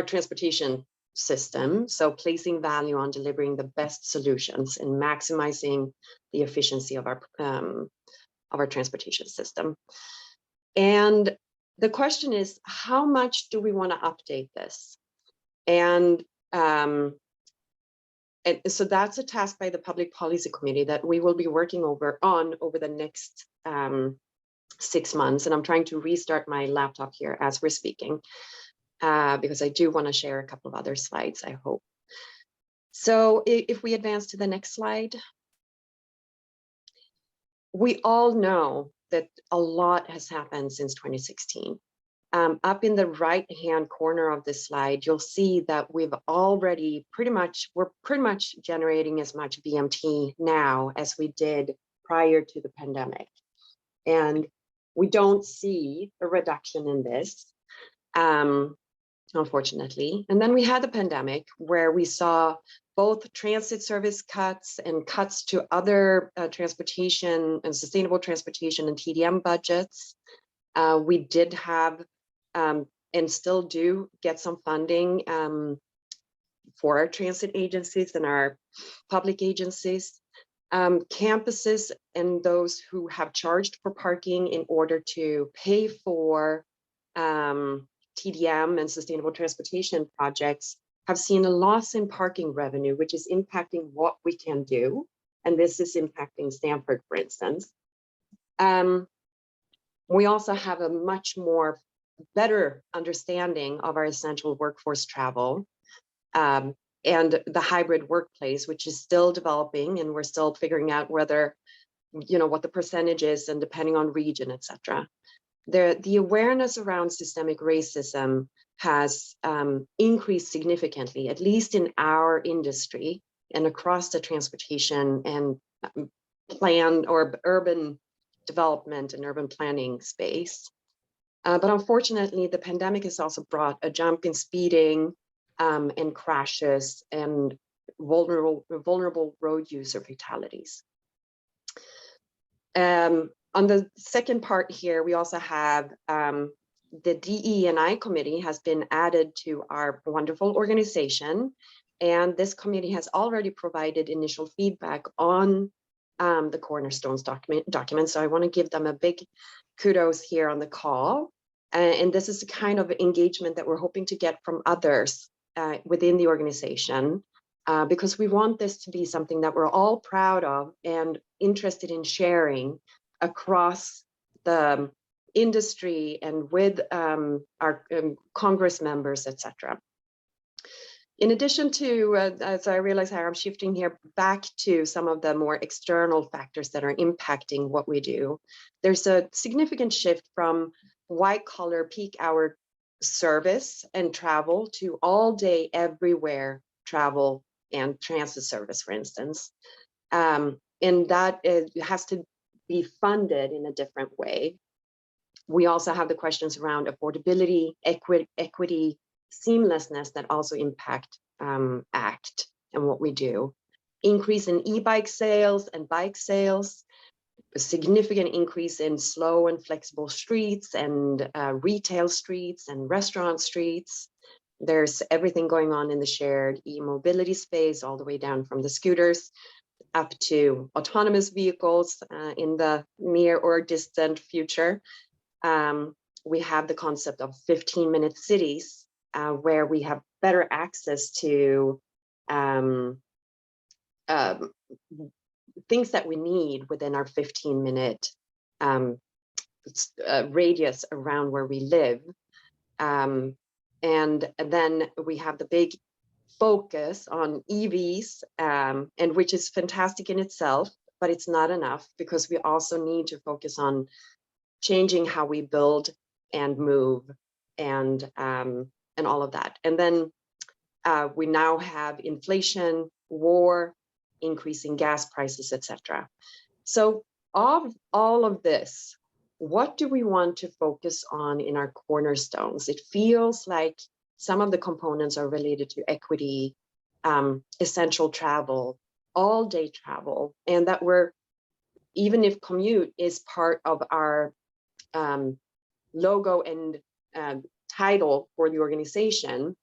transportation system, so placing value on delivering the best solutions and maximizing the efficiency of our transportation system. And the question is, how much do we want to update this? And so that's a task by the Public Policy Committee that we will be working over the next 6 months. And I'm trying to restart my laptop here as we're speaking. Because I do want to share a couple of other slides, I hope. So if we advance to the next slide. We all know that a lot has happened since 2016. Up in the right-hand corner of this slide, you'll see that we're pretty much generating as much VMT now as we did prior to the pandemic. And we don't see a reduction in this. Unfortunately. And then we had the pandemic where we saw both transit service cuts and cuts to other transportation and sustainable transportation and TDM budgets. We did have and still do get some funding for our transit agencies and our public agencies. Campuses and those who have charged for parking in order to pay for TDM and sustainable transportation projects have seen a loss in parking revenue, which is impacting what we can do. And this is impacting Stanford, for instance. We also have a much more better understanding of our essential workforce travel and the hybrid workplace, which is still developing, and we're still figuring out whether, what the percentage is, and depending on region, et cetera. The awareness around systemic racism has increased significantly, at least in our industry and across the transportation and plan or urban development and urban planning space. But unfortunately, the pandemic has also brought a jump in speeding and crashes and vulnerable road user fatalities. On the second part here, we also have the DE&I committee has been added to our wonderful organization. And this committee has already provided initial feedback on the Cornerstones document. So I want to give them a big kudos here on the call. And this is the kind of engagement that we're hoping to get from others within the organization, because we want this to be something that we're all proud of and interested in sharing across the industry and with our Congress members, etc. In addition to, as I realize how I'm shifting here back to some of the more external factors that are impacting what we do, there's a significant shift from white collar peak hour service and travel to all day, everywhere travel and transit service, for instance. And that has to be funded in a different way. We also have the questions around affordability, equity, seamlessness that also impact ACT and what we do. Increase in e-bike sales and bike sales, a significant increase in slow and flexible streets and retail streets and restaurant streets. There's everything going on in the shared e-mobility space, all the way down from the scooters up to autonomous vehicles in the near or distant future. We have the concept of 15-minute cities, where we have better access to things that we need within our 15-minute radius around where we live. And then we have the big focus on EVs, and which is fantastic in itself, but it's not enough, because we also need to focus on changing how we build and move and all of that. And then we now have inflation, war, increasing gas prices, etc. So of all of this, what do we want to focus on in our cornerstones? It feels like some of the components are related to equity, essential travel, all day travel, and that we're, even if commute is part of our logo and title for the organization,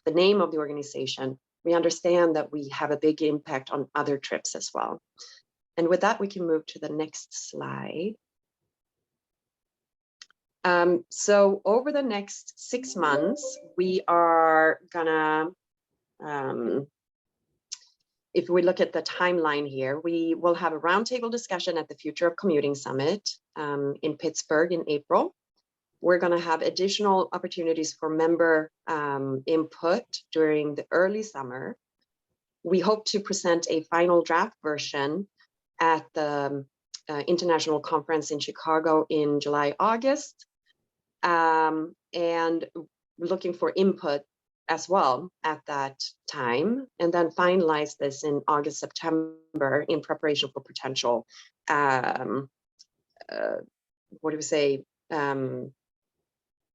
the name of the organization, we understand that we have a big impact on other trips as well. And with that, we can move to the next slide. So over the next 6 months, we are gonna, if we look at the timeline here, we will have a roundtable discussion at the Future of Commuting Summit in Pittsburgh in April. We're gonna have additional opportunities for member input during the early summer. We hope to present a final draft version at the International Conference in Chicago in July, August. And looking for input as well at that time, and then finalize this in August, September in preparation for potential, what do we say,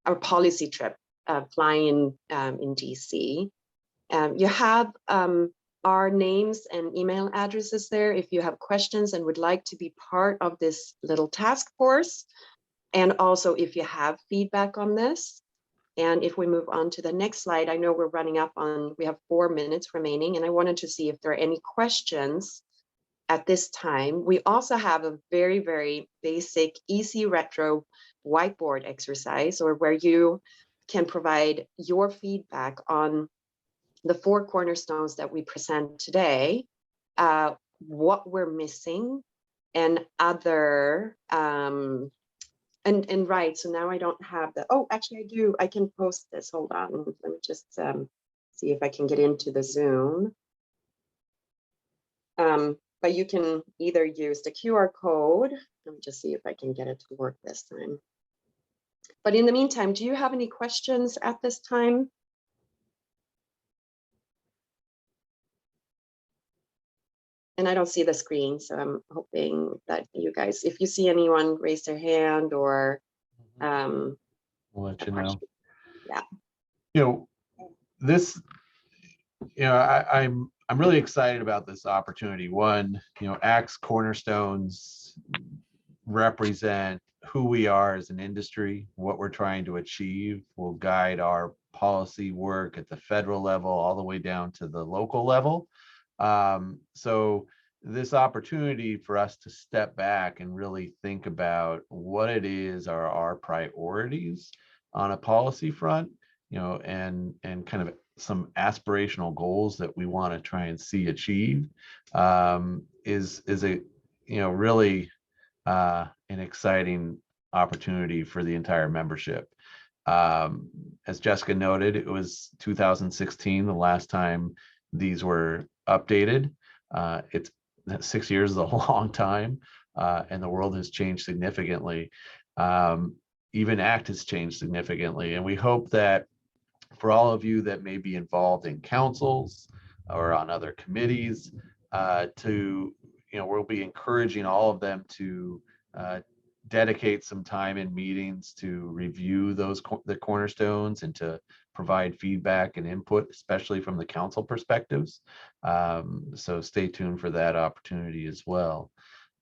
our policy trip, flying in DC. You have our names and email addresses there if you have questions and would like to be part of this little task force. And also if you have feedback on this. And if we move on to the next slide, I know we're running up on, we have 4 minutes remaining, and I wanted to see if there are any questions at this time. We also have a very, very basic, easy retro whiteboard exercise, or where you can provide your feedback on the 4 cornerstones that we present today, what we're missing, and other, and right, so now I don't have the, oh, actually I do, I can post this, hold on, let me just see if I can get into the Zoom. But you can either use the QR code, let me just see if I can get it to work this time. But in the meantime, do you have any questions at this time? And I don't see the screen, so I'm hoping that you guys, if you see anyone raise their hand or We'll let you know. Yeah. You know, this, you know, I'm really excited about this opportunity. One, ACT's cornerstones represent who we are as an industry, what we're trying to achieve, will guide our policy work at the federal level all the way down to the local level. So this opportunity for us to step back and really think about what it is are our priorities on a policy front, and kind of some aspirational goals that we want to try and see achieved, is a really an exciting opportunity for the entire membership. As Jessica noted, it was 2016 the last time these were updated. It's 6 years is a long time, and the world has changed significantly. Even ACT has changed significantly, and we hope that for all of you that may be involved in councils or on other committees, we'll be encouraging all of them to dedicate some time in meetings to review the cornerstones and to provide feedback and input, especially from the council perspectives. So stay tuned for that opportunity as well.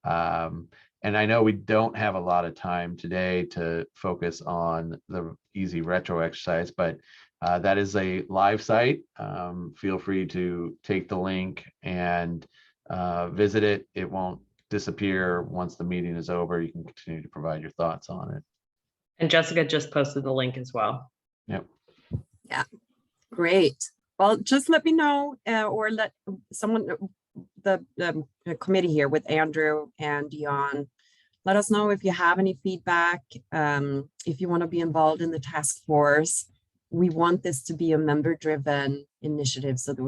And I know we don't have a lot of time today to focus on the easy retro exercise, but that is a live site. Feel free to take the link and visit it. It won't disappear once the meeting is over. You can continue to provide your thoughts on it. And Jessica just posted the link as well. Yep. Yeah, great. Well, just let me know, or let someone, the committee here with Andrew and Dion, let us know if you have any feedback, if you want to be involved in the task force. We want this to be a member-driven initiative so that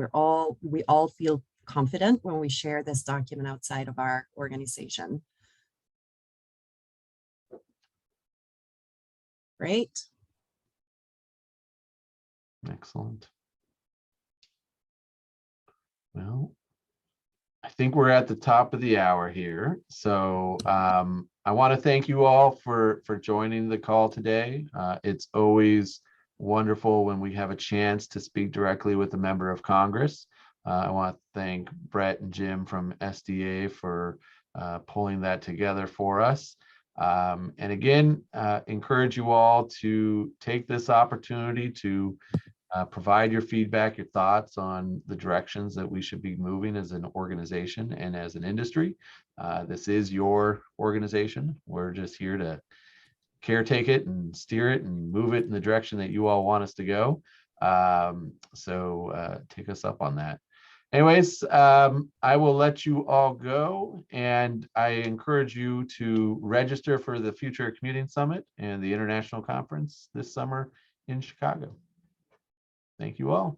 we all feel confident when we share this document outside of our organization. Great. Excellent. Well, I think we're at the top of the hour here. So I want to thank you all for joining the call today. It's always wonderful when we have a chance to speak directly with a member of Congress. I want to thank Brett and Jim from SDA for pulling that together for us. And again, encourage you all to take this opportunity to provide your feedback, your thoughts on the directions that we should be moving as an organization and as an industry. This is your organization. We're just here to caretake it and steer it and move it in the direction that you all want us to go. So take us up on that. Anyways, I will let you all go, and I encourage you to register for the Future Commuting Summit and the International Conference this summer in Chicago. Thank you all.